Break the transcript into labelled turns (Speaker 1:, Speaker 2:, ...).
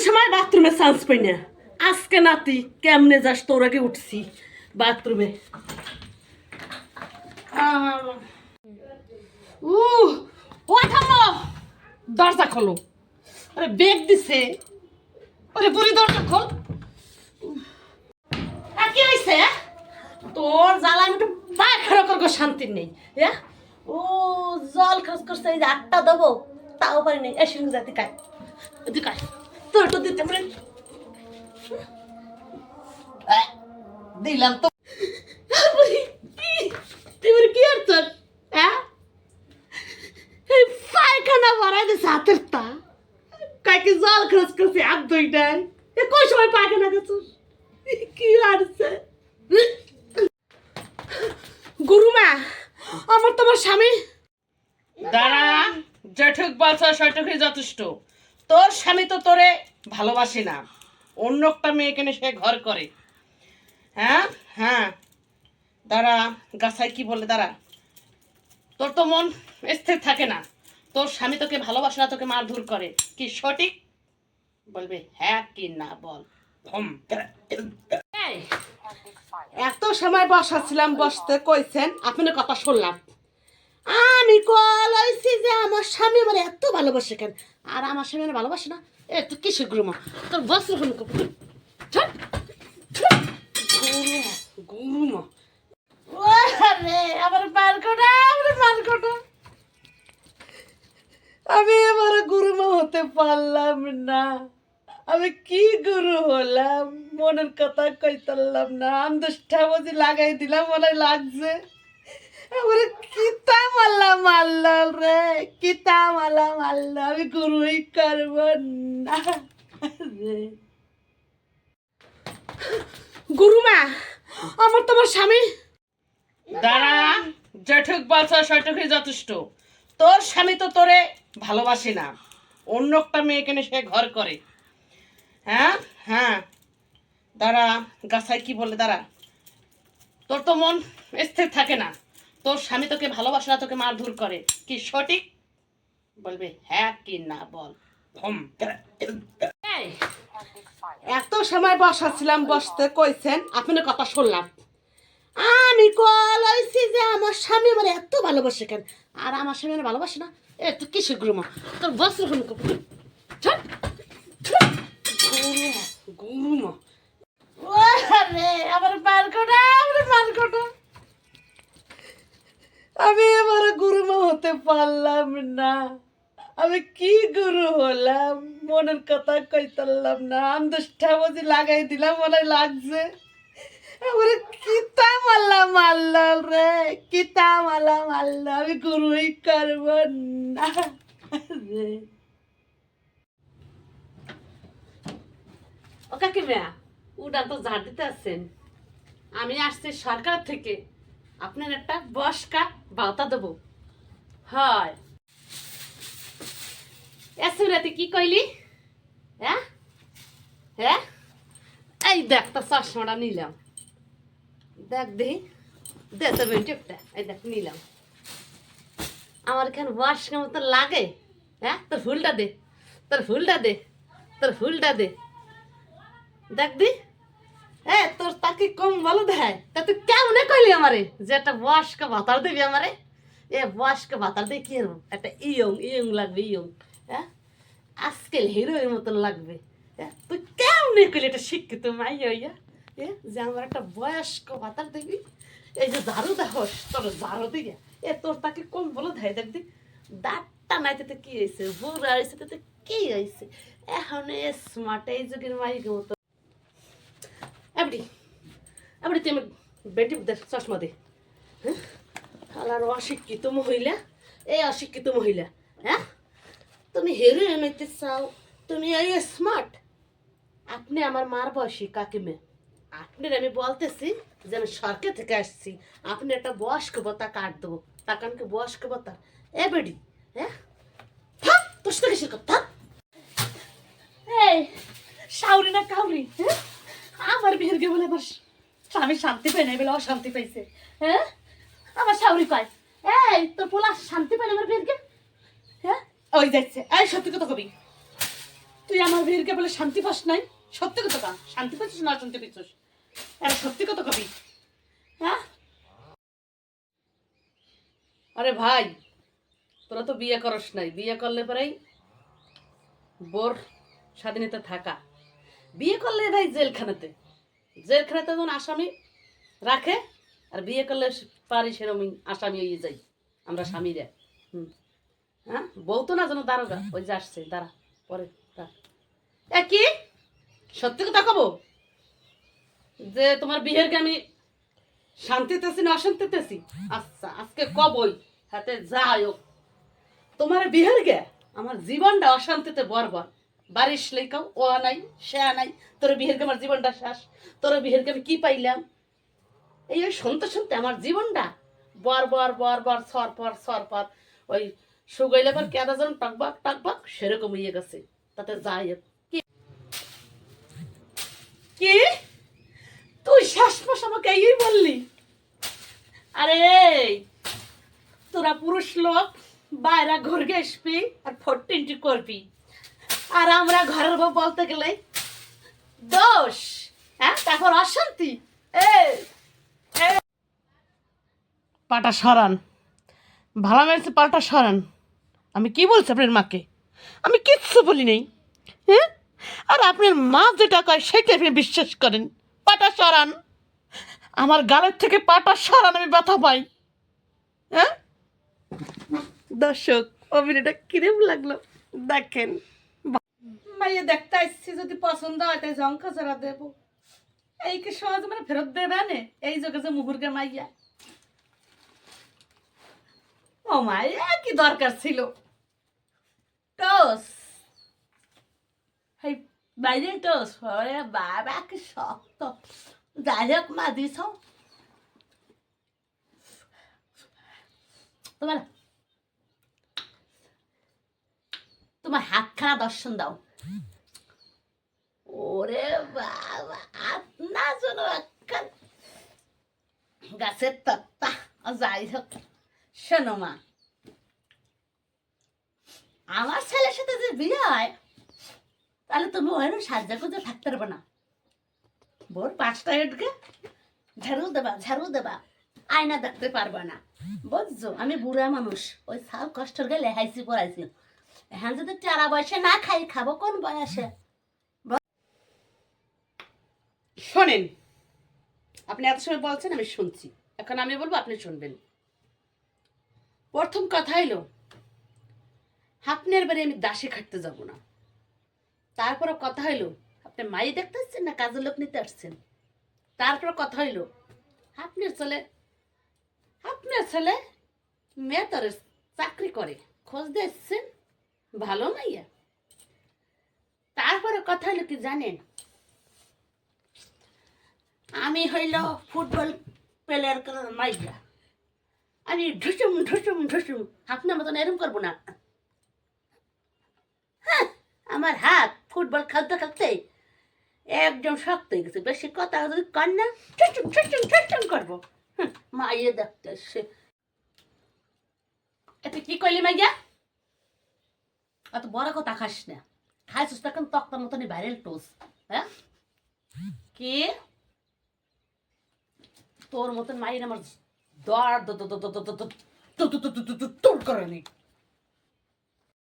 Speaker 1: সময় বাথরুমে চান্স পাই না। আজকে নাতি কেমনে যাস, তোর আগে উঠছি বাথরুমে। ও থামো, দরজা খোলো। আরে বেগ দিছে, আরে বুড়ি দরজা খোল। কি হয়েছে তোর জ্বালা? আমি একটু পায়খানা করবো, শান্তি নেই। হ্যাঁ, ও জল খরচ করছে, এই যে 8টা দেবো তাও পারি নেই। এসে যাতে কায় কায় তোর তো দিতে পারে দিলাম তো। তুই কি আর তোর পায়খানা ভরাই দিছে হাতের তা কাকে জল খরচ করছে আর দুইটাই। কোন সময় পায়খানা গেছিস? কি আসছে গুরুমা? আমার তোমার স্বামী
Speaker 2: দাঁড়া, যেটুক বাঁচা সেটুকুই যথেষ্ট। তোর স্বামী তো তোরে ভালোবাসে না, অন্য একটা মেয়েকে নিয়ে সে ঘর করে। হ্যাঁ হ্যাঁ, দাঁড়া, গাছায় কি বলে, দাঁড়া। তোর তো মন স্থির থাকে না, তোর স্বামী তোকে ভালোবাসে না, তোকে মারধর করে, কি সঠিক বলবে? হ্যাঁ কি না বল।
Speaker 1: এত সময় বসাছিলাম, বসতে কইছেন, আপনার কথা শুনলাম। আমি কলাইছি যে আমার স্বামী আমার এত ভালোবাসে কেন, আর আমার স্বামী আমার ভালোবাসে না। এ তুই কিসের গুরুমা? তোর বস্ত্র গুরুমা আবার বারকোটা, আমার বারকোটা। আমি এবার গুরুমা হতে পারলাম না। আমি কি গুরু হলাম, মনের কথা কইতারলাম না। আমি দুষ্টা বুঝি লাগাই দিলাম, মনে লাগছে আমার কিতা মাল্লা মারল রে, কিতা মালা মারল। আমি গুরুই করব না রে। গুরুমা, আমার তোমার স্বামী।
Speaker 2: দাঁড়া, যেটুক বাঁচা সেটুকুই যথেষ্ট। তোর স্বামী তো তোরে ভালোবাসে না, অন্য একটা মেয়েকে নিয়ে সে ঘর করে। হ্যাঁ হ্যাঁ, দাঁড়া, গাছায় কি বলে, দাঁড়া। তোর তো মন স্থির থাকে না, তোর স্বামী তোকে ভালোবাসে না, তোকে মারধর করে, কি সঠিক বলবে? হ্যাঁ কি না বল।
Speaker 1: এত সময় বসাছিলাম, বসতে কইছেন, আপনার কথা শুনলাম। আমি কলাইছি যে আমার স্বামী আমার এত ভালোবাসে কেন, আর আমার স্বামী আমার ভালোবাসে না। এ তুই কিসের গুরুমা? তোর বস্ত্র গুরুমা আবার বারকোটা, আমার বারকোটা। আমি এবার গুরুমা হতে পারলাম না। আমি কি গুরু হলাম, মনের কথা কইতারলাম না। আমি দুষ্টা বুঝি লাগাই দিলাম, মনে লাগছে আমার কিতা মাল্লা মারল রে, কিতা মালা মারল। আমি গুরুই করব না রে। ও কাকিমা, উড়ান তো ঝাড় দিতে আসছেন। আমি আসছি সরকার থেকে, আপনার একটা বসকা বাতা দেবো। হয় এসুরাতে কি কইলি? হ্যাঁ হ্যাঁ, এই দেখ তো চশমাটা নিলাম, দেখ দেখি, দে তোর বেঞ্চটা, এই দেখ নিলাম। আমার এখানে বসকা মতো লাগে। হ্যাঁ, তোর ফুলটা দে, তোর ফুলটা দে, তোর ফুলটা দে, দেখ দি। তোর তাকে কম ভালো দেয় তা তুই কেমনে কইলি আমারে যে একটা বয়স্ক ভাতার দিবি আমারে? বয়স্ক ভাতার দিয়ে কি হবো? একটা ইয়ং ইয়ং লাগবে, ইয়ং। হ্যাঁ, আজকাল হিরোয়ের মতন লাগবে। তুই কেমনে কইলি এটা শিক্ষিত মাই হইয়া যে আমার একটা বয়স্ক ভাতার দিবি? এই যে ঝাড়ু দেখস, তোর ঝাড়ু দিকে তোর তাকে কম বলো দেয়। দেখবি দাঁতটা নাই, তাতে কি হয়েছে? বুড়া হয়েছে, তাতে কি হয়েছে? এখন স্মার্ট এই যুগের মাইকে মতো। আপনি আপনি তুই আমার বেটি চশমা দে। হ্যাঁ, আর অশিক্ষিত মহিলা, এই অশিক্ষিত মহিলা। হ্যাঁ, তুমি হিরোইন হইতে চাও, তুমি এই স্মার্ট। আপনি আমার মার বয়সী কাকিমে, আপনার আমি বলতেছি যে আমি সরকার থেকে আসছি, আপনি একটা বয়স্ক ভাতা কাট দেবো। তাকানকে বয়স্ক ভাতা এ বেডি। হ্যাঁ, থাক তোর সাথে কিসের কথা, থাক। এই সাউরি না কাউরি? হ্যাঁ, আমার বিয়ের গে বলে আমার স্বামী শান্তি পায় না, বলে অশান্তি পাইছে। হ্যাঁ, আমার সাউরি পায়। এই তোর পোলা শান্তি পায় না আমার বিয়ের গে? হ্যাঁ, ওই যাচ্ছে। এই সত্যি কথা কবি,
Speaker 2: তুই আমার বীরকে বলে শান্তি পাস নাই? সত্যি কথা কা, শান্তি পাচ্ছিস না শান্তি পাচ্ছিস? আরে সত্যি কথা কবি, হ্যাঁ? আরে ভাই, তোরা তো বিয়ে করস নাই, বিয়ে করলে পরেই বোর স্বাধীনতা থাকা, বিয়ে করলে ভাই জেলখানাতে, জেলখানাতে যখন আসামি রাখে, আর বিয়ে করলে পারি সেরকমই আসামি হয়ে যাই আমরা স্বামীরা। হুম, হ্যাঁ, বউ তো না যেন দারোগা, ওই যে আসছে, দাঁড়া পরে কি সত্যি কথা কব যে তোমার বিয়ের আমি শান্তিতে আছি না অশান্তিতে আছি? আচ্ছা আজকে কবই, হাতে যা হোক, তোমার বিয়ের গে আমার জীবনটা অশান্তিতে বরবর। বারিশ লেখাও ও নাই সে নাই, তোর বিয়ের গে আমার জীবনটা শেষ। তোর বিয়ের গে আমি কি পাইলাম? এই ওই শুনতে শুনতে আমার জীবনটা বরবর বরবর সরপর ওই সুগাইলে পর কেদা যেন টকবাক টকবাক সেরকম হয়ে গেছে। তাতে যাই হোক, কি তুই শেষমাস আমাকে এই বললি? আরে তোরা পুরুষ লোক বাইরে ঘর গেসবি আর 14 করবি, আর আমরা ঘরের বউ বলতে গেলে দোষ, হ্যাঁ, তারপর অশান্তি। পাটা সরান, ভালো মেরেছে, পাটা সরান। আমি কি বলছি আপনার মাকে? আমি কিচ্ছু বলি নেই, হ্যাঁ? আর আপনার মা যেটা কয় সেটা আপনি বিশ্বাস করেন। পাটা সরান, আমার গালের থেকে পাটা সরান, আমি ব্যথা পাই। হ্যাঁ দর্শক, অভিনয়টা কিরম লাগলো দেখেন। মাইয়া দেখতে আসছি, যদি পছন্দ হয় তাই জঙ্কা জোড়া দেবো। এই কি সহজ মানে ফেরত দেবে না? এই যোগে যে মুহুর্গে মাইয়া, ও মাইয়া কি দরকার ছিল? টস বাইরে টস, বাবা কি শক্ত। যাই হোক মা দিস, তোমার তোমার হাতখানা দর্শন দাও। ওরে বাবা, না যেন একখান গাছের তত্তা। যাই হোক, শোনো মা, আমার ছেলের সাথে যে বিয়ে হয় তাহলে তুমি ওখানে সাজা করে থাকতে পারবে না। ভোর 5টায় উঠবে, ঝাড়ু দেবা, আয়না দেখতে পারবে না, বুঝছো? আমি বুড়া মানুষ, ওই সাল কষ্ট করে লেখাইছি পড়াইছি, এখন যদি 4 বয়সে না খাই, খাবো কোন বয়সে? শোনেন, আপনি এত সময় বলছেন, আমি শুনছি, এখন আমি বলবো, আপনি শুনবেন। প্রথম কথা হইলো, আপনার বাড়ি আমি দাসী খাটতে যাব না। তারপরে কথা হইলো, আপনি মাই দেখতে আসছেন না কাজের লোক নিতে আসছেন? তারপরে কথা হইলো, আপনার ছেলে মেয়েতরে চাকরি করে, খোঁজ দিয়ে এসছেন, ভালো মাইয়া। তারপরে কথা হইলো কি জানেন, আমি হইল ফুটবল প্লেয়ার করার মাইয়া, আমি ঢুসুম ঢুসুম ঢুসুম আপনার মতন এরম করবো না। হ্যাঁ, আমার হাত ফুটবল খেলতে খেলতে একদম শক্ত হয়ে গেছে, বেশি কথা যদি কর না ঠুসুম ঠুসুম ঠুসুম করবো। মাইয়ে দেখতে সে এতে কি কইলি মাইয়া? অত বড় কথা খাস না, খাইছিস তখন তক্তার মতনই ভাইরাল টোস। হ্যাঁ, কি তোর মতন মাইয়ের আমার দর তোর করেনি।